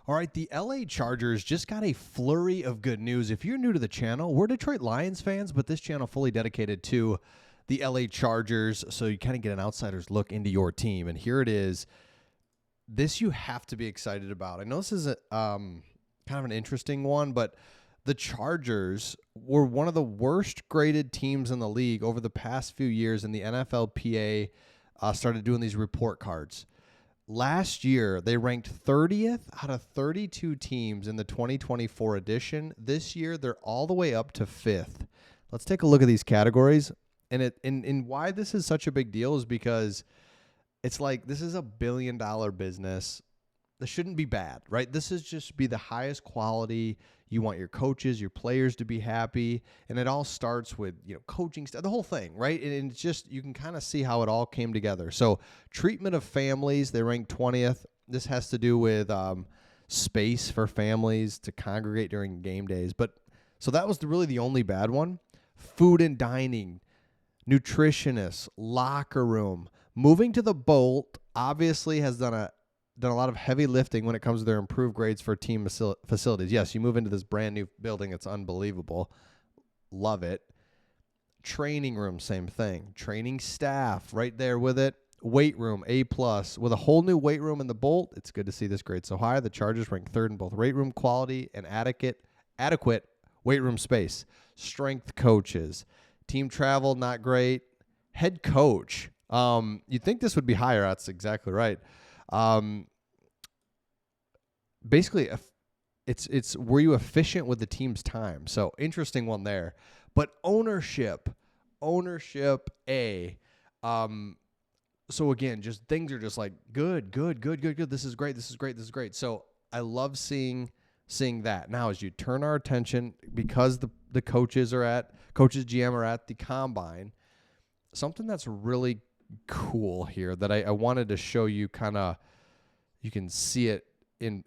All right, the LA Chargers just got a flurry of good news. If you're new to the channel, we're Detroit Lions fans, but this channel fully dedicated to the LA Chargers, so you kind of get an outsider's look into your team. And here it is. This you have to be excited about. I know this is kind of an interesting one, but the Chargers were one of the worst graded teams in the league over the past few years, and the NFLPA started doing these report cards. Last year, they ranked 30th out of 32 teams in the 2024 edition. This year, they're all the way up to 5th. Let's take a look at these categories. And why this is such a big deal is because it's like this is a $1 billion business. This shouldn't be bad, right? This is just be the highest quality. You want your coaches, your players to be happy. And it all starts with, coaching stuff, the whole thing, right? And it's just, you can kind of see how it all came together. So treatment of families, they ranked 20th. This has to do with space for families to congregate during game days. So that was really the only bad one. Food and dining, nutritionists, locker room. Moving to the Bolt obviously has done a lot of heavy lifting when it comes to their improved grades for team facilities. Yes, you move into this brand new building. It's unbelievable. Love it. Training room, same thing. Training staff right there with it. Weight room, A+. With a whole new weight room in the Bolt, it's good to see this grade so high. The Chargers rank 3rd in both weight room quality and adequate weight room space. Strength coaches. Team travel, not great. Head coach. You'd think this would be higher. That's exactly right. Basically, it's were you efficient with the team's time? So interesting one there. But ownership A. So again, just things are just like good. This is great. So I love seeing that. Now, as you turn our attention, because the coaches, GM are at the combine, something that's really cool here that I wanted to show you, you can see it in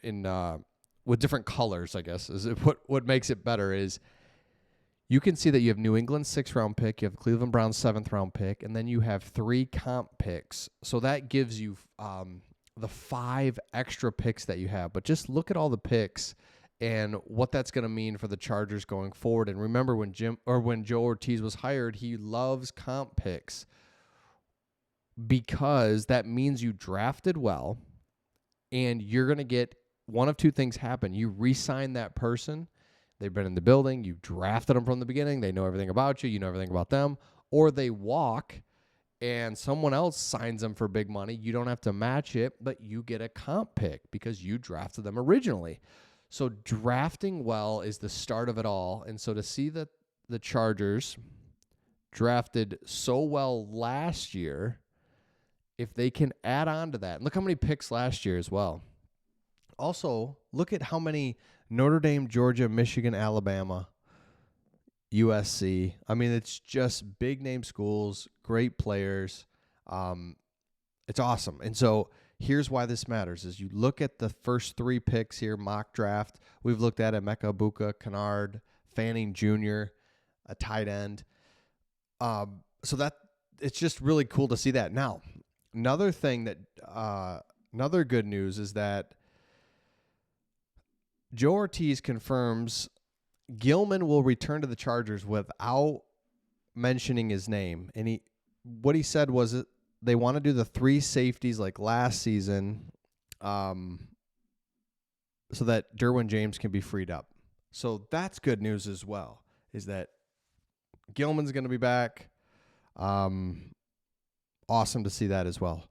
with different colors, I guess, is what makes it better is you can see that you have New England's 6th round pick, you have Cleveland Browns 7th round pick, and then you have 3 comp picks. So that gives you the 5 extra picks that you have. But just look at all the picks and what that's going to mean for the Chargers going forward. And remember when Joe Ortiz was hired, he loves comp picks because that means you drafted well and you're going to get one of two things happen. You re-sign that person. They've been in the building. You drafted them from the beginning. They know everything about you. You know everything about them. Or they walk and someone else signs them for big money. You don't have to match it, but you get a comp pick because you drafted them originally. So drafting well is the start of it all. And so to see that the Chargers drafted so well last year, if they can add on to that, and look how many picks last year as well. Also, look at how many Notre Dame, Georgia, Michigan, Alabama, USC. I mean, it's just big name schools, great players. It's awesome. And so here's why this matters is you look at the first 3 picks here, mock draft. We've looked at Emeka Egbuka, Kennard, Fanning Jr., a tight end. So that it's just really cool to see that. Now, another thing that another good news is that Joe Ortiz confirms Gilman will return to the Chargers without mentioning his name. And what he said was they want to do the 3 safeties like last season so that Derwin James can be freed up. So that's good news as well, is that Gilman's going to be back. Awesome to see that as well.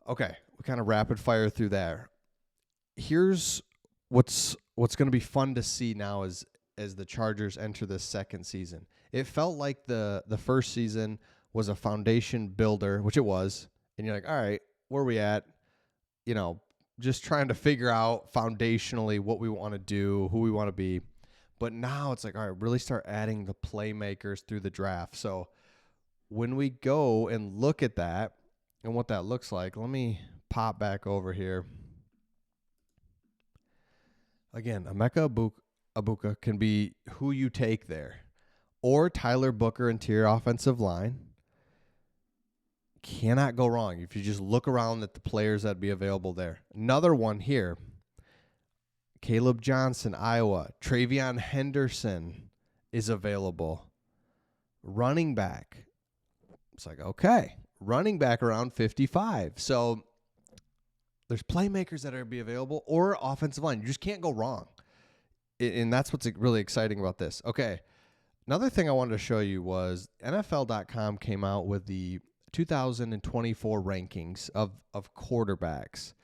Okay, we kind of rapid fire through there. Here's what's going to be fun to see now as the Chargers enter this second season. It felt like the first season was a foundation builder, which it was, and you're like, all right, where are we at? Just trying to figure out foundationally what we want to do, who we want to be. But now it's like, all right, really start adding the playmakers through the draft. So when we go and look at that and what that looks like, let me pop back over here. Again, Emeka Egbuka can be who you take there. Or Tyler Booker, interior offensive line. Cannot go wrong if you just look around at the players that'd be available there. Another one here, Caleb Johnson, Iowa. Travion Henderson is available. Running back. It's like, okay. Running back around 55. So there's playmakers that are be available or offensive line. You just can't go wrong. And that's what's really exciting about this. Okay. Another thing I wanted to show you was NFL.com came out with the 2024 rankings of quarterbacks.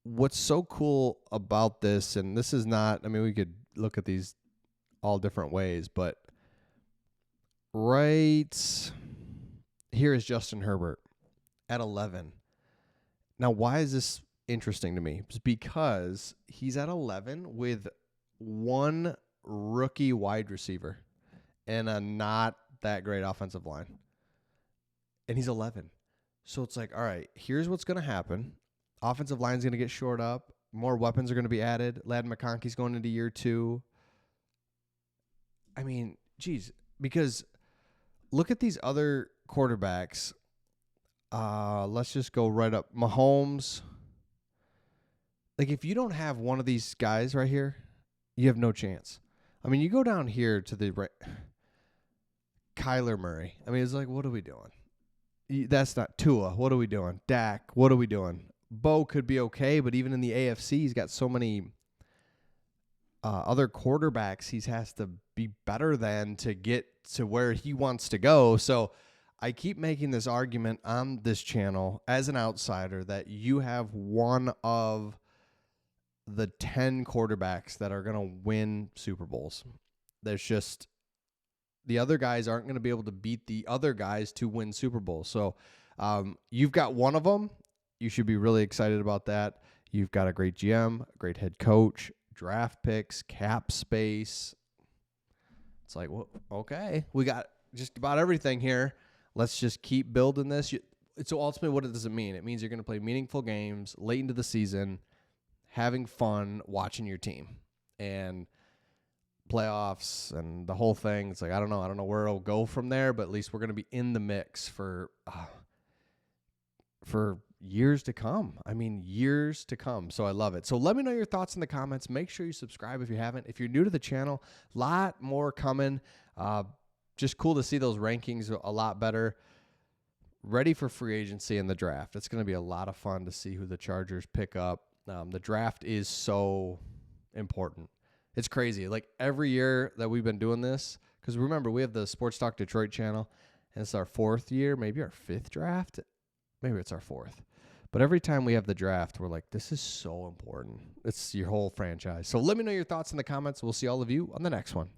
What's so cool about this, and this is not, I mean, we could look at these all different ways, but right here is Justin Herbert at 11. Now, why is this interesting to me? It's because he's at 11 with one rookie wide receiver and a not that great offensive line. And he's 11. So it's like, all right, here's what's going to happen. Offensive line's going to get shored up. More weapons are going to be added. Ladd McConkey's going into year 2. I mean, geez, because look at these other quarterbacks. Let's just go right up. Mahomes. Like, if you don't have one of these guys right here, you have no chance. I mean, you go down here to the Kyler Murray. I mean, it's like, what are we doing? That's not Tua. What are we doing? Dak. What are we doing? Bo could be okay, but even in the AFC, he's got so many other quarterbacks he has to be better than to get to where he wants to go. So I keep making this argument on this channel as an outsider that you have one of the 10 quarterbacks that are going to win Super Bowls. There's just the other guys aren't going to be able to beat the other guys to win Super Bowls. So you've got one of them. You should be really excited about that. You've got a great GM, a great head coach, draft picks, cap space. It's like, well, okay, we got just about everything here. Let's just keep building this. So ultimately, what does it mean? It means you're going to play meaningful games late into the season, having fun watching your team, and playoffs and the whole thing. It's like, I don't know where it'll go from there, but at least we're going to be in the mix for years to come. I mean, years to come. So I love it. So let me know your thoughts in the comments. Make sure you subscribe if you haven't. If you're new to the channel, a lot more coming. Just cool to see those rankings a lot better. Ready for free agency and the draft. It's going to be a lot of fun to see who the Chargers pick up. The draft is so important. It's crazy. Like every year that we've been doing this, because remember, we have the Sports Talk Detroit channel, and it's our 4th year, maybe our 5th draft. Maybe it's our 4th. But every time we have the draft, we're like, this is so important. It's your whole franchise. So let me know your thoughts in the comments. We'll see all of you on the next one.